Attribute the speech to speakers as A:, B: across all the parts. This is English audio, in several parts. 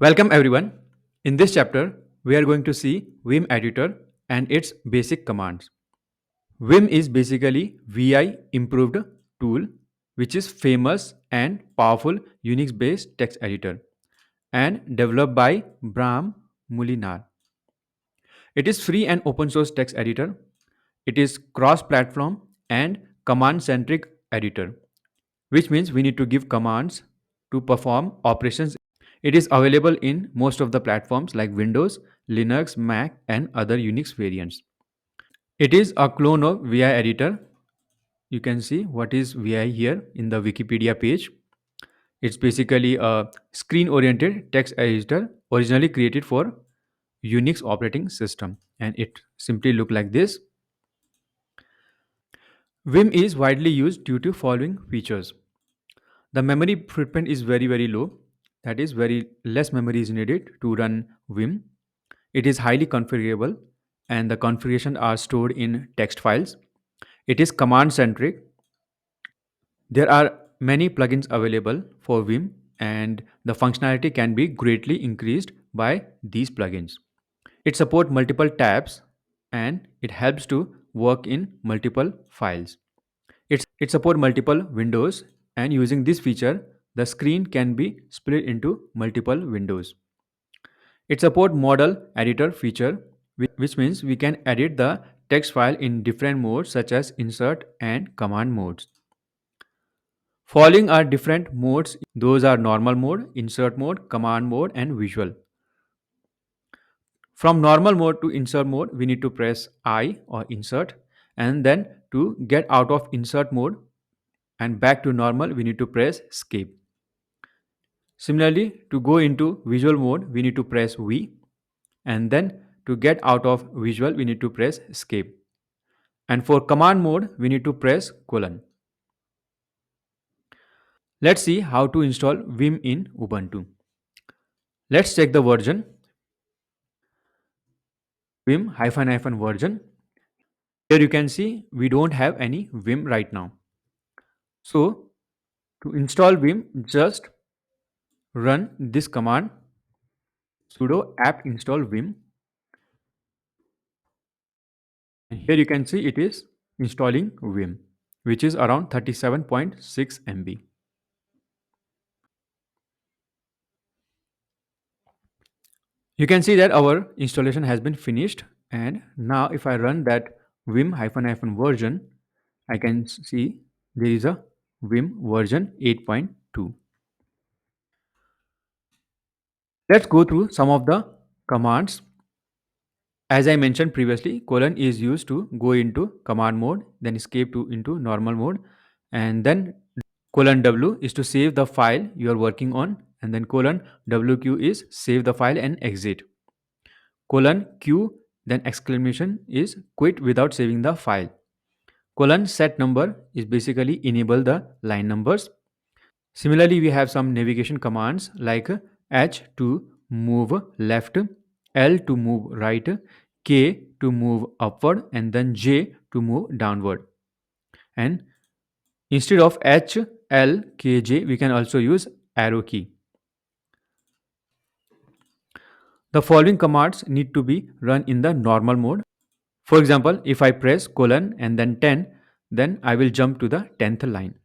A: Welcome everyone. In this chapter, we are going to see Vim editor and its basic commands. Vim is basically VI improved tool which is famous and powerful Unix based text editor and developed by Bram Mulinar. It is free and open source text editor. It is cross platform and command centric editor, which means we need to give commands to perform operations. It is available in most of the platforms like Windows, Linux, Mac, and other Unix variants. It is a clone of VI editor. You can see what is VI here in the Wikipedia page. It's basically a screen oriented text editor originally created for Unix operating system, and it simply look like this. Vim is widely used due to following features. The memory footprint is very low. That is very less memory is needed to run Vim. It is highly configurable and the configurations are stored in text files. It is command centric. There are many plugins available for Vim and the functionality can be greatly increased by these plugins. It supports multiple tabs and it helps to work in multiple files. It supports multiple windows and using this feature, the screen can be split into multiple windows. It supports modal editor feature, which means we can edit the text file in different modes such as insert and command modes. Following are different modes. Those are normal mode, insert mode, command mode, and visual. From normal mode to insert mode, we need to press I or insert, and then to get out of insert mode and back to normal, we need to press escape. Similarly, to go into visual mode, we need to press V, and then to get out of visual, we need to press escape. And for command mode, we need to press colon. Let's see how to install Vim in Ubuntu. Let's check the version. Vim hyphen version. Here you can see we don't have any Vim right now. So to install Vim, just run this command sudo apt install Vim. And here you can see it is installing Vim, which is around 37.6 MB. You can see that our installation has been finished, and now if I run that vim hyphen version, I can see there is a vim version 8.2. Let's go through some of the commands. As I mentioned previously, colon is used to go into command mode, then escape to into normal mode, and then colon W is to save the file you are working on, and then colon WQ is save the file and exit. Colon Q then exclamation is quit without saving the file. Colon set number is basically enable the line numbers. Similarly, we have some navigation commands like H to move left, L to move right, K to move upward, and then J to move downward. And instead of H, L, K, J, we can also use arrow key. The following commands need to be run in the normal mode. For example, if I press colon and then 10, then I will jump to the 10th line.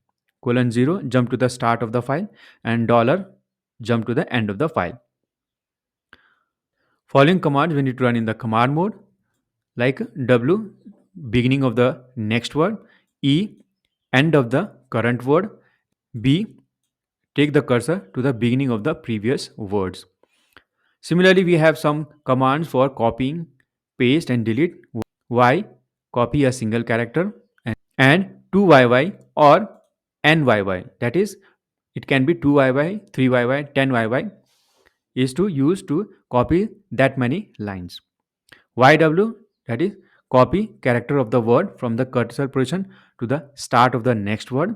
A: Colon 0, jump to the start of the file, and dollar, jump to the end of the file. Following commands we need to run in the command mode, like W, beginning of the next word, E, end of the current word, B, take the cursor to the beginning of the previous words. Similarly, we have some commands for copying, paste, and delete. Y, copy a single character, and 2YY or NYY. That is, it can be 2YY, 3YY, 10YY is to use to copy that many lines. YW, that is, copy character of the word from the cursor position to the start of the next word,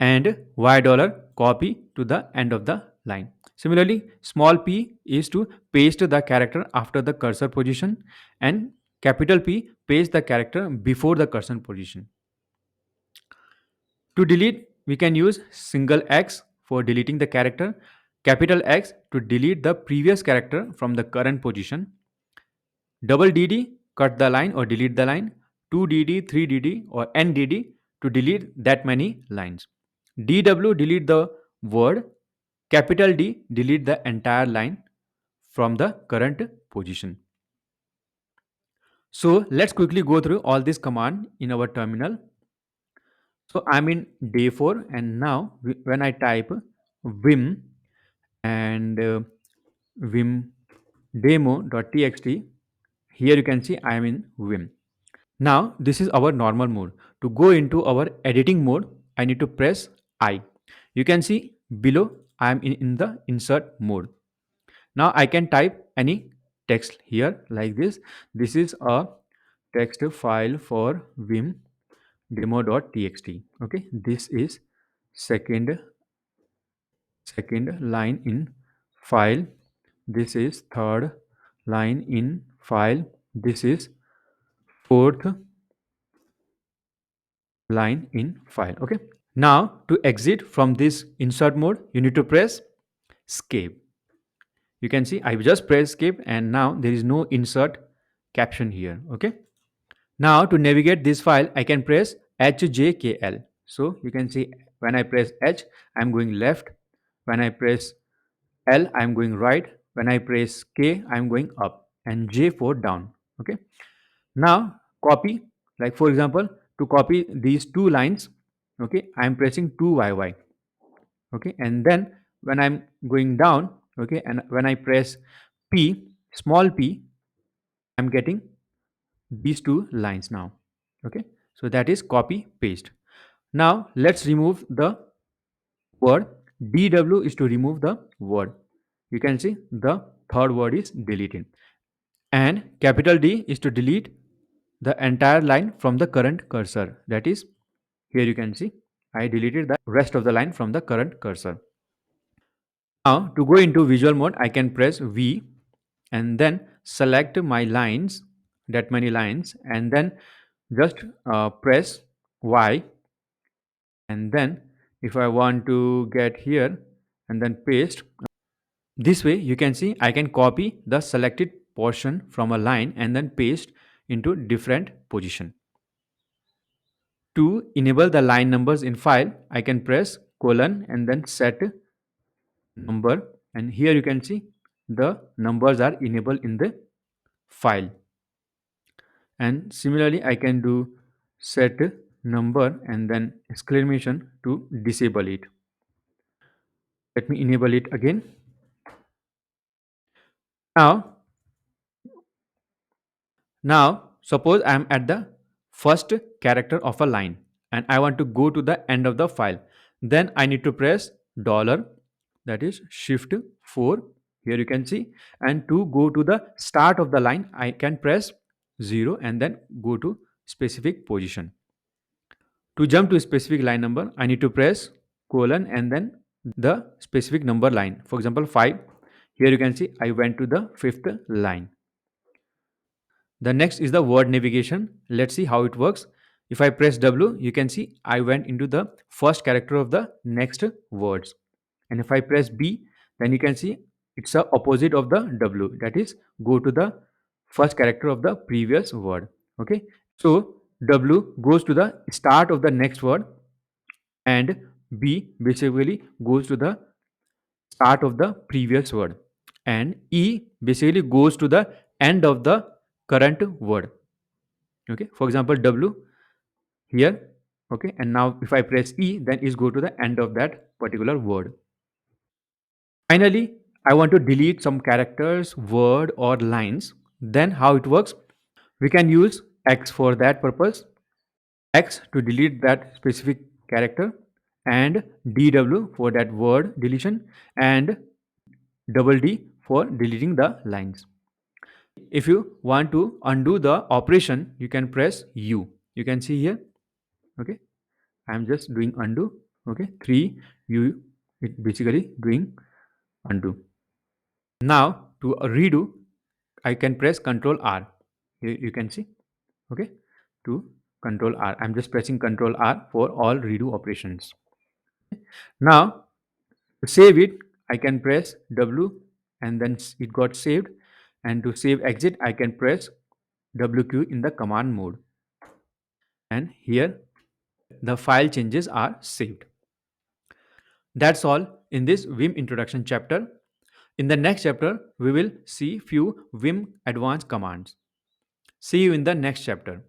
A: and Y dollar, copy to the end of the line. Similarly, small p is to paste the character after the cursor position, and capital P paste the character before the cursor position. To delete, we can use single X for deleting the character. capital X to delete the previous character from the current position, double DD cut the line or delete the line, 2DD, 3DD or NDD to delete that many lines. DW delete the word, capital D delete the entire line from the current position. So let's quickly go through all this command in our terminal. So I'm in day 4 and now when I type vim and vim demo.txt, here you can see I am in vim. Now this is our normal mode. To go into our editing mode, I need to press I. You can see below I am in the insert mode. Now I can type any text here like this. This is a text file for vim demo.txt. Okay, this is second second line in file. This is third line in file. This is fourth line in file. Okay. Now to exit from this insert mode, you need to press escape. You can see I just press escape and now there is no insert caption here. Okay. Now to navigate this file, I can press HJKL. So you can see when I press H, I'm going left. When I press L, I'm going right. When I press K, I'm going up and J for down. Okay. Now copy, like for example, to copy these two lines, okay, I'm pressing 2YY. Okay. And then when I'm going down, okay, and when I press P, small p, I'm getting these two lines now. Okay. So that is copy paste. Now let's remove the word. DW is to remove the word. You can see the third word is deleted. And capital D is to delete the entire line from the current cursor. That is, here you can see I deleted the rest of the line from the current cursor. Now to go into visual mode, I can press V and then select my lines, that many lines, and then just press Y, and then if I want to get here and then paste, this way you can see I can copy the selected portion from a line and then paste into different position. To enable the line numbers in file, I can press colon and then set number, and here you can see the numbers are enabled in the file. And similarly I can do set number and then exclamation to disable it. Let me enable it again. Now suppose I am at the first character of a line and I want to go to the end of the file, then I need to press dollar, that is shift 4, here you can see, and to go to the start of the line I can press 0 and then go to specific position. To jump to a specific line number, I need to press colon and then the specific number line. For example, 5. Here you can see I went to the 5th line. The next is the word navigation. Let's see how it works. If I press W, you can see I went into the first character of the next words. And if I press B, then you can see it's the opposite of the W. That is, go to the first character of the previous word. Okay. So W goes to the start of the next word and B basically goes to the start of the previous word and E basically goes to the end of the current word. Okay, for example W here. Okay, and now if I press E, then is go to the end of that particular word. Finally, I want to delete some characters, word or lines. Then how it works, we can use X for that purpose. X to delete that specific character and DW for that word deletion and double D for deleting the lines. If you want to undo the operation, you can press U. You can see here. Okay, I am just doing undo. Okay, 3 U, it basically doing undo. Now to redo, I can press Control R. Here you can see. Okay, to Control R. I'm just pressing Control R for all redo operations. Now to save it, I can press W and then it got saved. And to save exit, I can press WQ in the command mode. And here the file changes are saved. That's all in this Vim introduction chapter. In the next chapter, we will see few Vim advanced commands. See you in the next chapter.